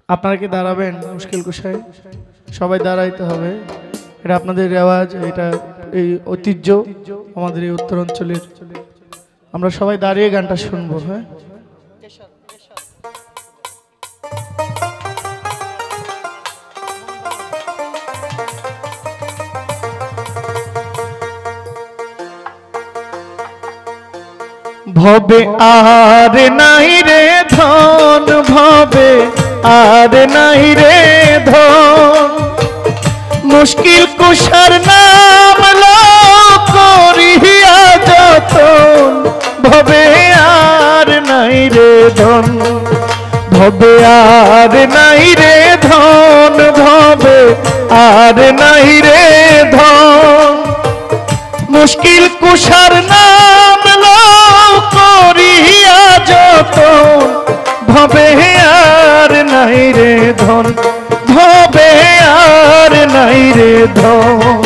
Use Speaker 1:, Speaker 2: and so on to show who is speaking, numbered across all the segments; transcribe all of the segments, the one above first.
Speaker 1: আপনারা কি দাঁড়াবেন? মুশকিল কুশাই সবাই দাঁড়াইতে হবে। এটা আপনাদের রেওয়াজ, এটা এই ঐতিহ্য আমাদের এই উত্তরাঞ্চলের। আমরা সবাই দাঁড়িয়ে গানটা শুনবো। হ্যাঁ, ভবে আর নাই রে ধন, ভবে আর নাই রে ধন, মুশকিল কুশার নাম লো করিয়া যতন, ভবে আর নাই রে ধন, ভবে আর নাই রে ধন, ভবে আর নাই রে ধন, মুশকিল কুশার নাম লো করিয়া যতন, ভবে আর নাই রে ধন, ভবে আর নাই রে ধন।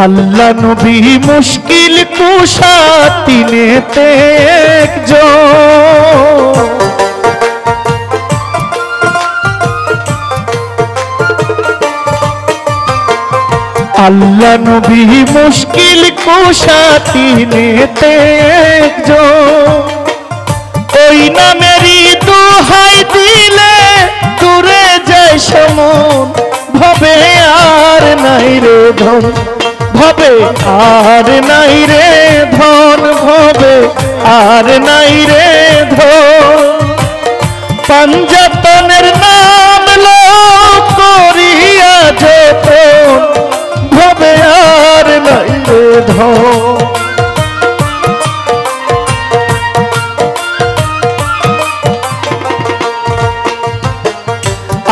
Speaker 1: আল্লাহ নবী মুশকিল কুশা তিনেতে একজন, আল্লাহ নবী মুশকিল কুশা তিনেতে একজন, ওই নামেরই দোহাই দিলে দূরে যায় সমন, ভবে আর নাই রে ধন, ভবে আর নাই রে ধন, ভবে আর নাই রে ধন, পাঞ্জাতনের নাম লো করিয়া যতন, ভবে আর নাই রে ধন।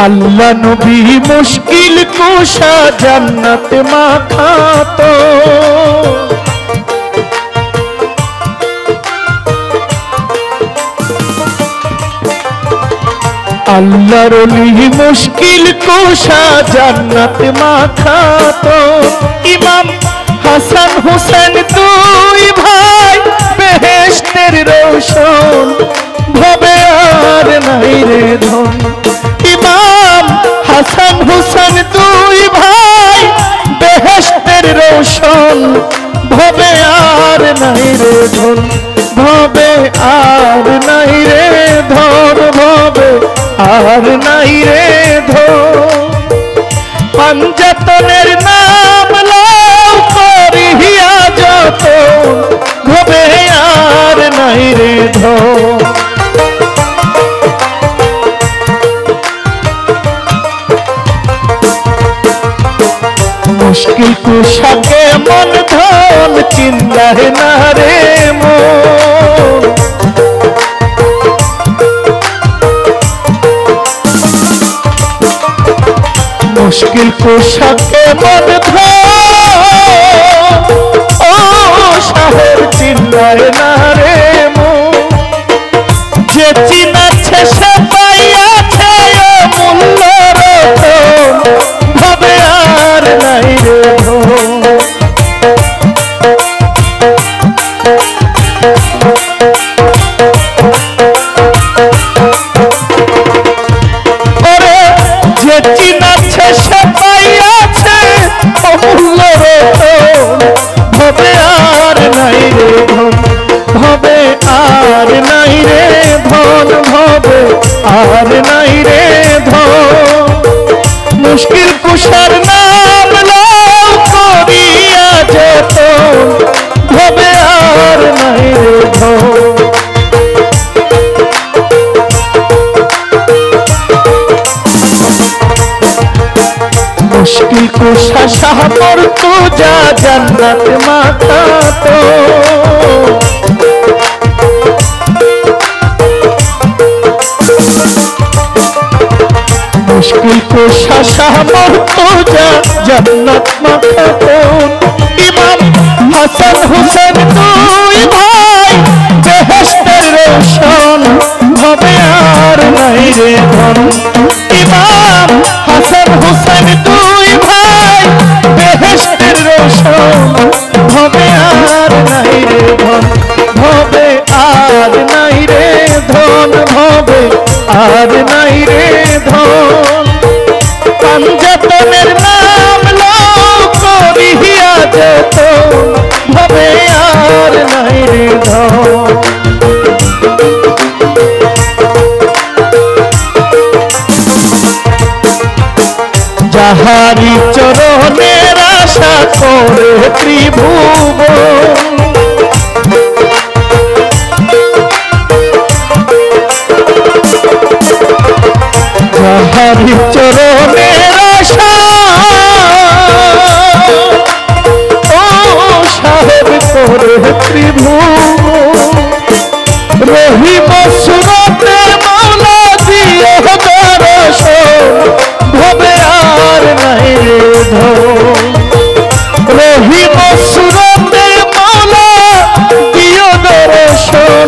Speaker 1: আল্লাহ নবী মুশকিল কুশা জান্নাত মাখাতো, আল্লাহর ওলি মুশকিল কুশা জান্নাত মাখাতো, ইমাম হাসান হুসেন দুই ভাই বেহেশতের রোশন, ভবে আর নাই রে ধন, ইমাম হাসান হুসেন দুই ভাই বেহেশতের রোশন, ভবে আর নাই রে ধন, ভবে আর নাই রে ধন, ভবে আর নাই রে ধন, পাঞ্জাতনের নাম লাও করিয়া যতন, ভবে আর নাই রে ধন। মুশকিল কুশাকে মন ধন চিন্তায় না রে মন, মুশকিল কুশাকে মন ধন, ও শাহের চিন্তায় না রে মন, যে চিনাচ্ছে সে পাইয়াছে মূল্য রতন, ভবে আর নাই রে ধন। ওরে যে চিনাচ্ছে সে পাইয়াছে অমূল্য রতন, ভবে আর নাই রে ধন, ভবে আর নাই রে ধন, ভবে আর নাই রে ধন, মুশকিল কুশার নাম লাও করিয়া যতন, ভবে আর নাই রে ধন। মুশকিল কুশা শাহ মুর্তজা জান্নাত মাখাতো, মুশকিল কুশা শাহ মুর্তজা জান্নাত মাখাতো, ইমাম হাসান হুসেন দুই ভাই বেহেশতের রোশন, ভবে আর নাই রে ধন, ইমাম হাসান হুসেন দুই ভাই বেহেশতের রোশন, আর নাই রে ধন পাঞ্জাতনের নাম করিয়া যেত ভবে আর নাই রে ধন যাহারি চরণের আশা করে ত্রিভুবন যাহারি চরণের আশা ও সাহেব করে ত্রিভুবন রহিম সুরতে মাওলা দিয়ে দর্শন ভবে আর নাই রে ধন রহিম সুরতে মাওলা দিয়ে দর্শন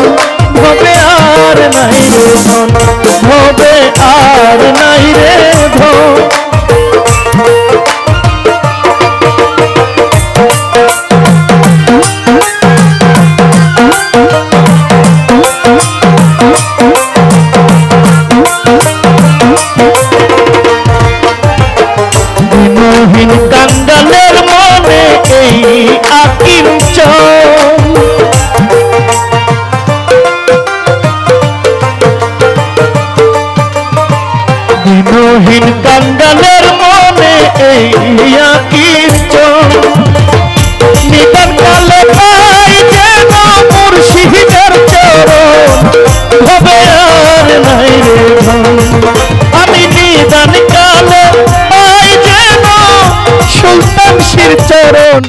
Speaker 1: ভবে আর নাই রে ধন ভবে আর নাই রে ধন দিনহীন কাঙ্গালের মনে এই আকিঞ্চন দিনহীন কাঙ্গালের মনে এই আকিঞ্চন নিদান কালে পাই যেন মুর্শিদের চরণ ভবে আর নাই রে ধন আমি নিদান কালে পাই যেন সুলতান শির চরণ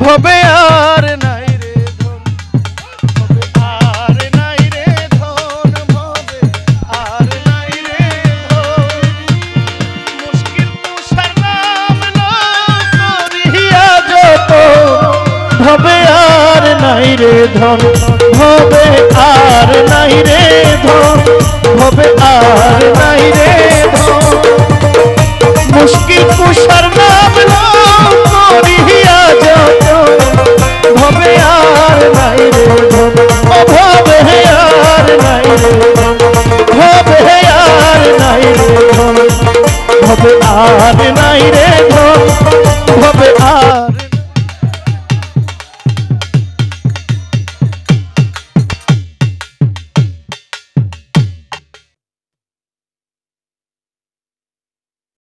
Speaker 1: ভবে আর নাই রে ধন ভবে আর নাই রে ধন ভবে আর নাই রে ধন মুশকিল তুষার নাম করিয়া যত ভবে আর নাই রে ধন ভবে আর নাই রে ধন ভবে আর নাই রে ধন মুশকিল তুষার নাম করিয়া যত ভবে আর নাই রে ধন ভবে আর নাই রে ধন ভবে আর নাই রে ধন ভবে আর নাই রে ধন ভবে আর